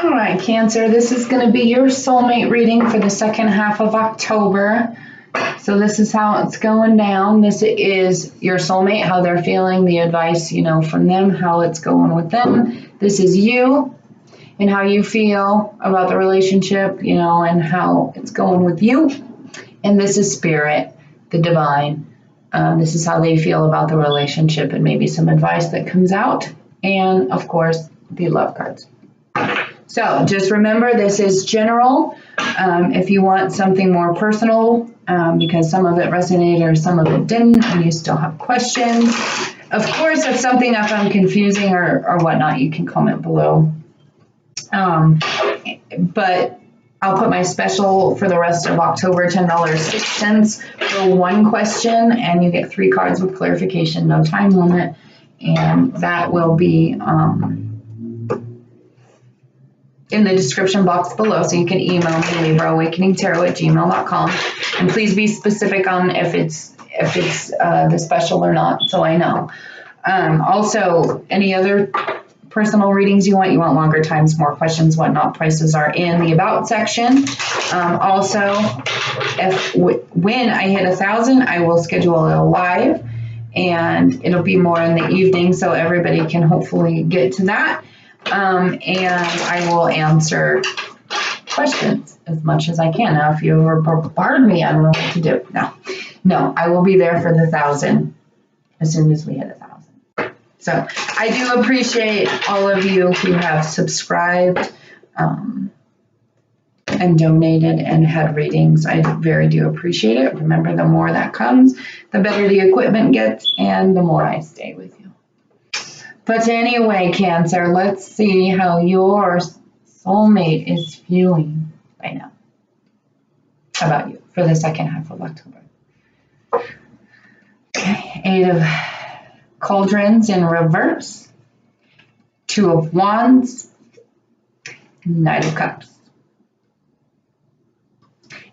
All right, Cancer, this is going to be your soulmate reading for the second half of October. So this is how it's going down. This is your soulmate, how they're feeling, the advice, you know, from them, how it's going with them. This is you and how you feel about the relationship, you know, and how it's going with you. And this is Spirit, the divine. This is how they feel about the relationship and maybe some advice that comes out. And of course, the love cards. So just remember, this is general. If you want something more personal, because some of it resonated or some of it didn't, and you still have questions. Of course, if something I found confusing or whatnot, you can comment below. But I'll put my special for the rest of October, $10.06 for one question, and you get 3 cards with clarification, no time limit, and that will be in the description box below, so you can email me, LibraAwakeningTarot@gmail.com, and please be specific on if it's the special or not, so I know. Also, any other personal readings you want longer times, more questions, whatnot, prices are in the about section. Also, when I hit 1,000, I will schedule a live, and it'll be more in the evening, so everybody can hopefully get to that. And I will answer questions as much as I can. Now, if you ever bombard me, I don't know what to do. No, I will be there for the 1,000 as soon as we hit 1,000. So I do appreciate all of you who have subscribed and donated and had readings. I very do appreciate it. Remember, the more that comes, the better the equipment gets, and the more I stay with you. But anyway, Cancer, let's see how your soulmate is feeling right now about you for the second half of October. Okay, 8 of Cauldrons in reverse, 2 of Wands, Knight of Cups.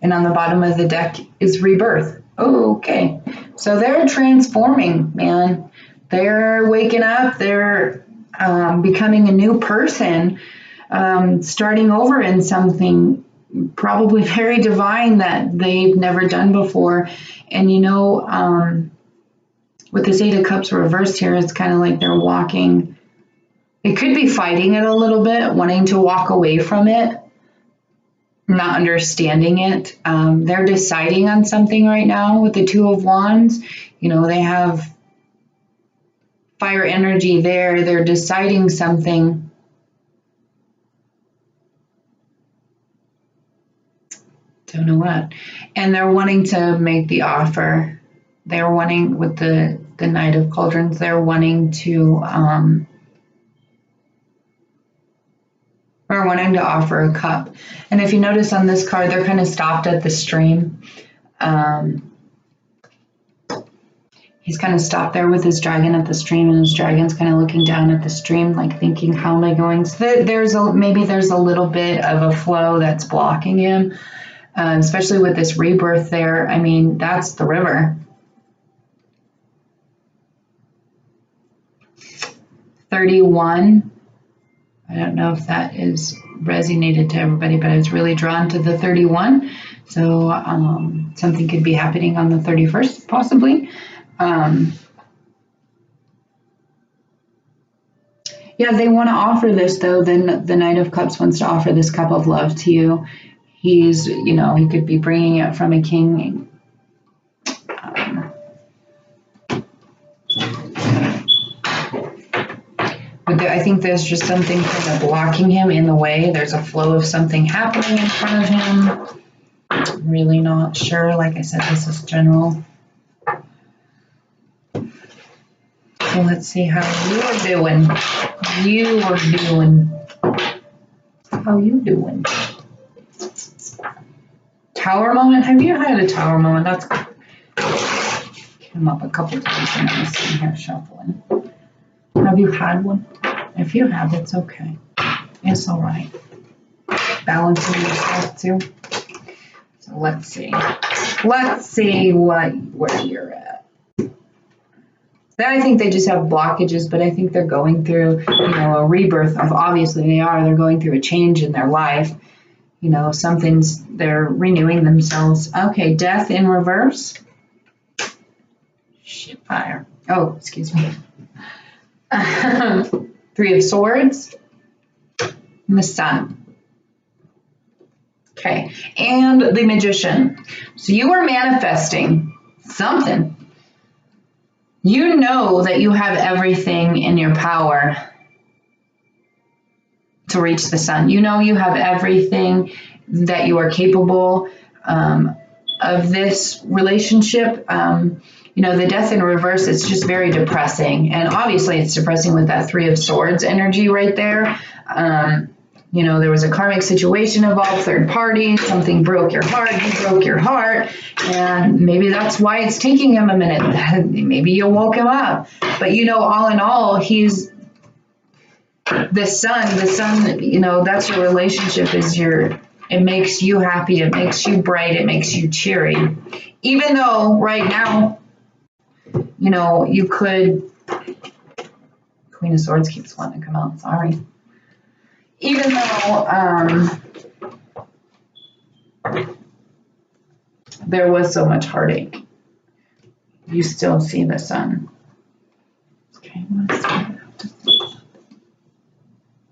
And on the bottom of the deck is Rebirth. Okay, so they're transforming, man. They're waking up, they're becoming a new person, starting over in something probably very divine that they've never done before. And you know, with this 8 of Cups reversed here, it's kind of like they're walking. They could be fighting it a little bit, wanting to walk away from it, not understanding it. They're deciding on something right now with the 2 of Wands. You know, they have fire energy there. They're deciding something. Don't know what. And they're wanting to make the offer. They're wanting, with the Knight of Cauldrons, they're wanting to offer a cup. And if you notice on this card, they're kind of stopped at the stream. He's kind of stopped there with his dragon at the stream, and his dragon's kind of looking down at the stream, like thinking, how am I going? So maybe there's a little bit of a flow that's blocking him, especially with this rebirth there. I mean, that's the river. 31. I don't know if that is resonated to everybody, but I was really drawn to the 31. So something could be happening on the 31st, possibly. Yeah, they want to offer this, though. Then the Knight of Cups wants to offer this cup of love to you. He's, you know, he could be bringing it from a king. But I think there's just something kind of blocking him in the way. There's a flow of something happening in front of him. I'm really not sure. Like I said, this is general. So let's see how you're doing. How you doing? Tower moment. Have you had a tower moment? That's came up a couple times when I was sitting here shuffling. Have you had one? If you have, it's okay. It's all right. Balancing yourself too. So let's see. Let's see where you're at. I think they just have blockages, but I think they're going through, a rebirth of, obviously they're going through a change in their life. They're renewing themselves. Okay, death in reverse. Shit fire. Oh, excuse me. 3 of Swords. And the Sun. Okay, and the Magician. So you are manifesting something. You know that you have everything in your power to reach the sun. You know you have everything that you are capable of this relationship. The death in reverse is just very depressing. And obviously it's depressing with that 3 of Swords energy right there. There was a karmic situation involved, third party, something broke your heart, he broke your heart, and maybe that's why it's taking him a minute. Maybe you woke him up. But all in all, he's the sun, that's your relationship, it makes you happy, it makes you bright, it makes you cheery. Even though right now, you could, Queen of Swords keeps wanting to come out, sorry. Even though there was so much heartache, you still see the sun. Okay,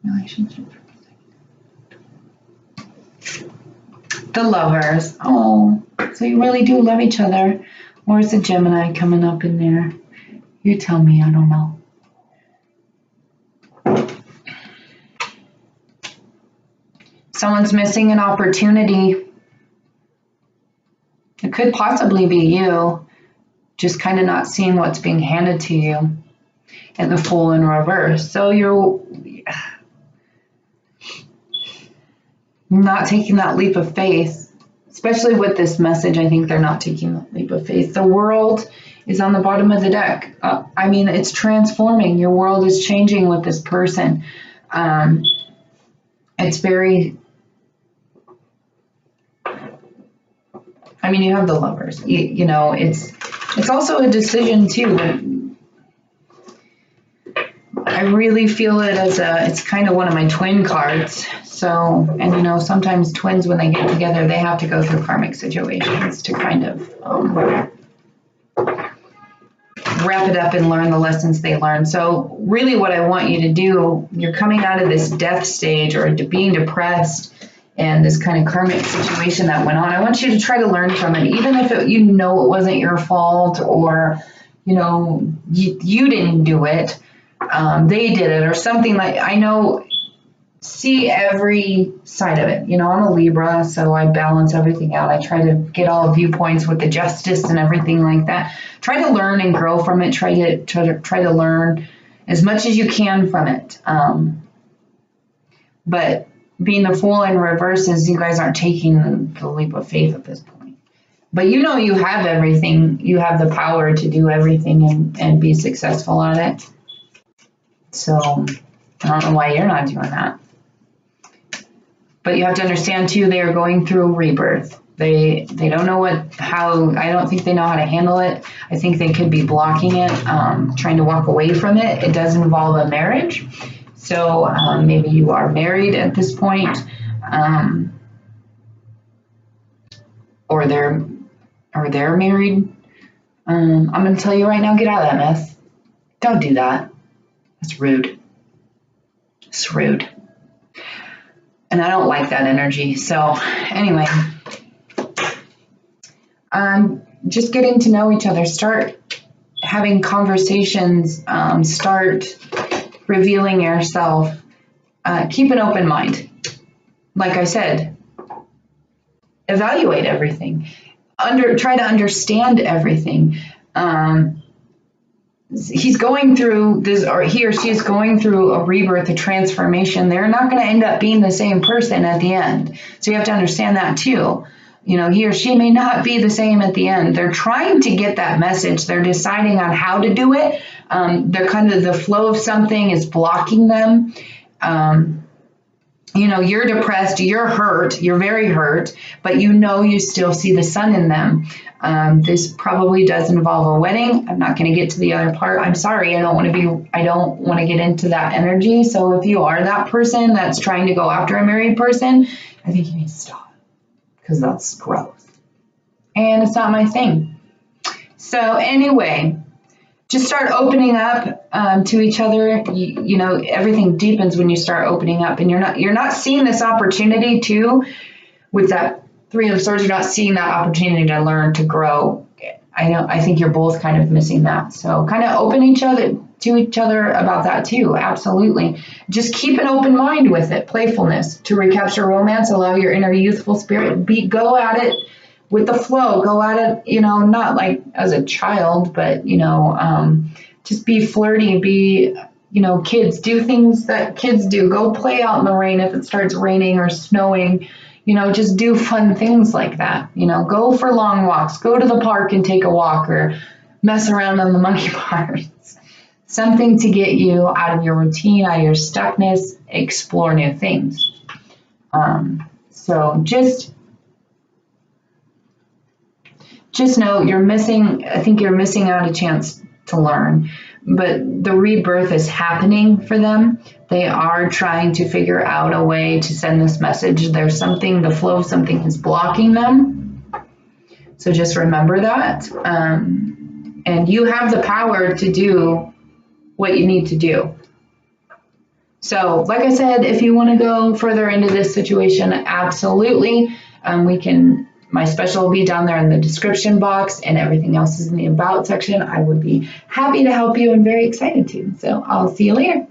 relationship. The Lovers. Oh, so you really do love each other. Or is a Gemini coming up in there? You tell me, I don't know. Someone's missing an opportunity. It could possibly be you, just kind of not seeing what's being handed to you. And the Fool in reverse. So you're not taking that leap of faith, especially with this message. I think they're not taking that leap of faith. The World is on the bottom of the deck. It's transforming. Your world is changing with this person. It's very, you have the Lovers. It's also a decision too. I really feel it as it's kind of one of my twin cards. So, and sometimes twins, when they get together, they have to go through karmic situations to kind of wrap it up and learn the lessons they learn. So really what I want you to do, you're coming out of this death stage or being depressed and this kind of karmic situation that went on. I want you to try to learn from it, even if it wasn't your fault, or, you didn't do it. They did it or something. See every side of it. I'm a Libra, so I balance everything out. I try to get all viewpoints with the justice and everything like that. Try to learn and grow from it. Try to learn as much as you can from it. But being the Fool in reverse is you guys aren't taking the leap of faith at this point. But you have everything. You have the power to do everything and be successful at it. So I don't know why you're not doing that. But you have to understand too, they are going through rebirth. They don't know I don't think they know how to handle it. I think they could be blocking it, trying to walk away from it. It does involve a marriage. So maybe you are married at this point, or they're married. I'm going to tell you right now, get out of that mess. Don't do that. That's rude. It's rude. And I don't like that energy. So anyway, just getting to know each other. Start having conversations. Start revealing yourself. Keep an open mind. Like I said, evaluate everything. Try to understand everything. He's going through this, or he or she is going through a rebirth, a transformation. They're not going to end up being the same person at the end. So you have to understand that too. He or she may not be the same at the end. They're trying to get that message. They're deciding on how to do it. They're kind of, the flow of something is blocking them. you know, you're depressed, you're hurt, you're very hurt, but you know you still see the sun in them. This probably does involve a wedding. I'm not going to get to the other part. I'm sorry. I don't want to get into that energy. So if you are that person that's trying to go after a married person, I think you need to stop, because that's gross. And it's not my thing. So anyway, just start opening up to each other. You know, everything deepens when you start opening up, and you're not seeing this opportunity too with that Three of Swords. You're not seeing that opportunity to learn, to grow. I think you're both kind of missing that. So kind of open to each other about that too. Absolutely. Just keep an open mind with it. Playfulness to recapture romance. Allow your inner youthful spirit. Go at it with the flow. Go at it, you know, not like as a child, but, you know, just be flirty. Be, you know, kids. Do things that kids do. Go play out in the rain if it starts raining or snowing. You know, just do fun things like that. You know, go for long walks. Go to the park and take a walk, or mess around on the monkey bars. Something to get you out of your routine, out of your stuckness, explore new things. So just know I think you're missing out a chance to learn. But the rebirth is happening for them. They are trying to figure out a way to send this message. There's something, the flow of something is blocking them. So just remember that. And you have the power to do what you need to do. So like I said, if you want to go further into this situation, absolutely. My special will be down there in the description box, and everything else is in the about section. I would be happy to help you and very excited to. So I'll see you later.